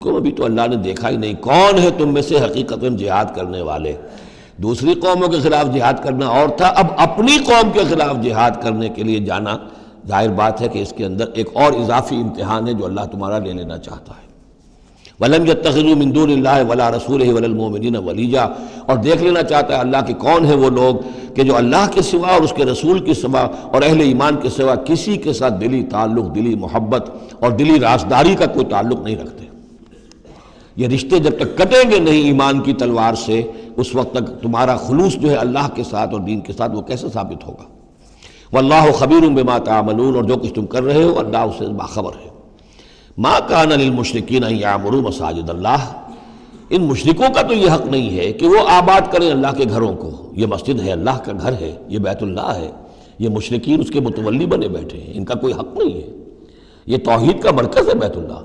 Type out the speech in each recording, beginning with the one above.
کو ابھی تو اللہ نے دیکھا ہی نہیں، کون ہے تم میں سے حقیقت میں جہاد کرنے والے؟ دوسری قوموں کے خلاف جہاد کرنا اور تھا، اب اپنی قوم کے خلاف جہاد کرنے کے لیے جانا، ظاہر بات ہے کہ اس کے اندر ایک اور اضافی امتحان ہے جو اللہ تمہارا لے لینا چاہتا ہے۔ وَلَمْ يَتَّخِذُوا مِن دُونِ اللَّهِ وَلَا رَسُولِهِ وَلَا الْمُؤْمِنِينَ وَلِيًّا، اور دیکھ لینا چاہتا ہے اللہ کہ کون ہیں وہ لوگ کہ جو اللہ کے سوا اور اس کے رسول کے سوا اور اہل ایمان کے سوا کسی کے ساتھ دلی تعلق، دلی محبت اور دلی رازداری کا کوئی تعلق نہیں رکھتے۔ یہ رشتے جب تک کٹیں گے نہیں ایمان کی تلوار سے، اس وقت تک تمہارا خلوص جو ہے اللہ کے ساتھ اور دین کے ساتھ وہ کیسے ثابت ہوگا؟ واللہ خبیر بما تعملون، اور جو کچھ تم کر رہے ہو اللہ اس سے باخبر ہے۔ ما کان للمشرکین ان یعمروا مساجد اللہ، ان مشرکوں کا تو یہ حق نہیں ہے کہ وہ آباد کریں اللہ کے گھروں کو۔ یہ مسجد ہے، اللہ کا گھر ہے، یہ بیت اللہ ہے، یہ مشرکین اس کے متولی بنے بیٹھے ہیں، ان کا کوئی حق نہیں ہے۔ یہ توحید کا مرکز ہے بیت اللہ۔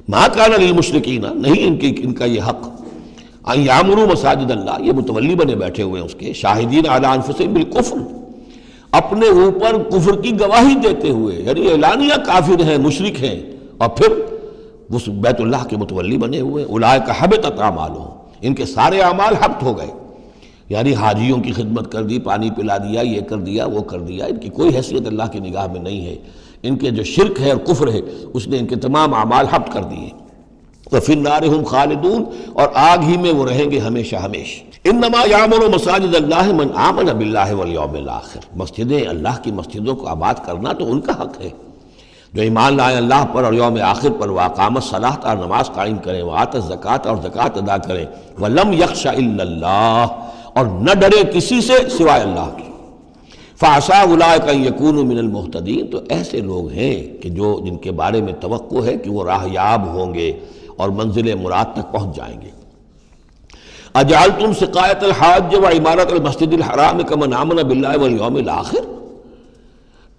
ما کان للمشرکین، نہیں ان کا یہ حق، ان یعمروا مساجد اللہ، یہ متولی بنے بیٹھے ہوئے ہیں اس کے، شاہدین علی انفسہم بالکفر، اپنے اوپر کفر کی گواہی دیتے ہوئے، یعنی اعلانیہ کافر ہیں، مشرک ہیں، اور پھر اس بیت اللہ کے متولی بنے ہوئے۔ اولئک حبطت اعمالہم، ان کے سارے اعمال حبط ہو گئے، یعنی حاجیوں کی خدمت کر دی، پانی پلا دیا، یہ کر دیا، وہ کر دیا، ان کی کوئی حیثیت اللہ کی نگاہ میں نہیں ہے۔ ان کے جو شرک ہے اور کفر ہے اس نے ان کے تمام اعمال حبط کر دیے۔ وفی النار ہم خالدون، اور آگ ہی میں وہ رہیں گے ہمیشہ ہمیشہ۔ انما یعمر مساجد اللہ من آمن باللہ والیوم الآخر، مسجدیں اللہ کی مسجدوں کو آباد کرنا تو ان کا حق ہے جو ایمان لائے اللہ پر اور یوم آخر پر، واقام الصلاۃ، اور نماز قائم کریں، وآت الزکوٰۃ، اور زکوٰۃ ادا کریں، ولم یخش الا اللہ، اور نہ ڈرے کسی سے سوائے اللہ کی۔ فعسیٰ اولئک ان یکونوا من المہتدین، تو ایسے لوگ ہیں کہ جن کے بارے میں توقع ہے کہ وہ راہ یاب ہوں گے اور منزل مراد تک پہنچ جائیں گے۔ اجعلتم سقایۃ الحاج وعمارۃ المسجد الحرام کمن آمن باللہ والیوم الآخر،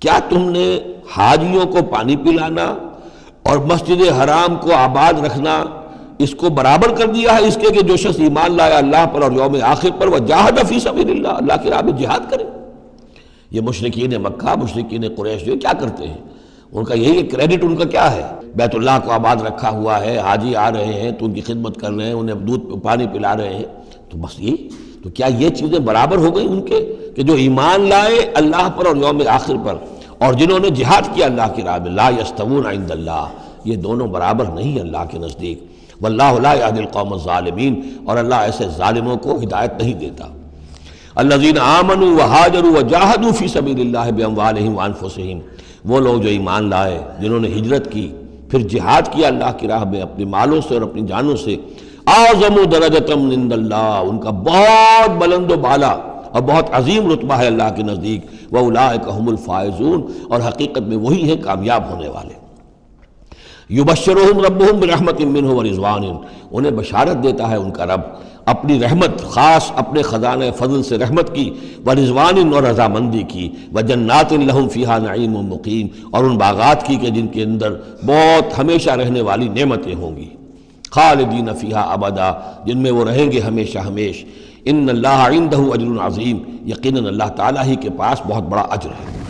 کیا تم نے حاجیوں کو پانی پلانا اور مسجد حرام کو آباد رکھنا اس کو برابر کر دیا ہے اس کے کہ جو شخص ایمان لایا اللہ پر اور یوم آخر پر، وجاہد فی سبیل اللہ، اللہ کی راہ میں جہاد کرے؟ یہ مشرکین مکہ، مشرکین قریش جو کیا کرتے ہیں، ان کا یہی کریڈٹ ان کا کیا ہے؟ بیت اللہ کو آباد رکھا ہوا ہے، حاجی آ رہے ہیں تو ان کی خدمت کر رہے ہیں، انہیں دودھ پانی پلا رہے ہیں، تو بس یہ تو کیا یہ چیزیں برابر ہو گئی ان کے کہ جو ایمان لائے اللہ پر اور یوم آخر پر اور جنہوں نے جہاد کیا اللہ کی راہ میں؟ لا یستوون عند اللہ، یہ دونوں برابر نہیں اللہ کے نزدیک۔ واللہ لا یہدی القوم الظالمین، اور اللہ ایسے ظالموں کو ہدایت نہیں دیتا۔ الذین آمنوا وہاجروا وجاہدوا فی سبیل اللہ باموالہم وانفسہم، وہ لوگ جو ایمان لائے، جنہوں نے ہجرت کی، پھر جہاد کیا اللہ کی راہ میں اپنے مالوں سے اور اپنی جانوں سے، اعظم درجۃ من عند اللہ، ان کا بہت بلند و بالا اور بہت عظیم رتبہ ہے اللہ کے نزدیک۔ وَأُولَٰئِكَ هُمُ الْفَائِزُونَ، اور حقیقت میں وہی ہیں کامیاب ہونے والے۔ يُبَشِّرُهُمْ رَبُّهُمْ بِرَحْمَةٍ مِّنْهُ وَرِضْوَانٍ، انہیں بشارت دیتا ہے ان کا رب اپنی رحمت، خاص اپنے خزانہ فضل سے رحمت کی، وَرِضْوَانٍ، اور رضامندی کی، وَجَنَّاتٍ لَهُمْ فِيهَا نَعِيمٌ مُقِيمٌ، اور ان باغات کی کہ جن کے اندر بہت ہمیشہ رہنے والی نعمتیں ہوں گی، خالدین فیہا ابدا، جن میں وہ رہیں گے ہمیشہ ہمیش۔ ان اللہ عندہ اجر عظیم، یقیناً اللہ تعالیٰ ہی کے پاس بہت بڑا اجر ہے۔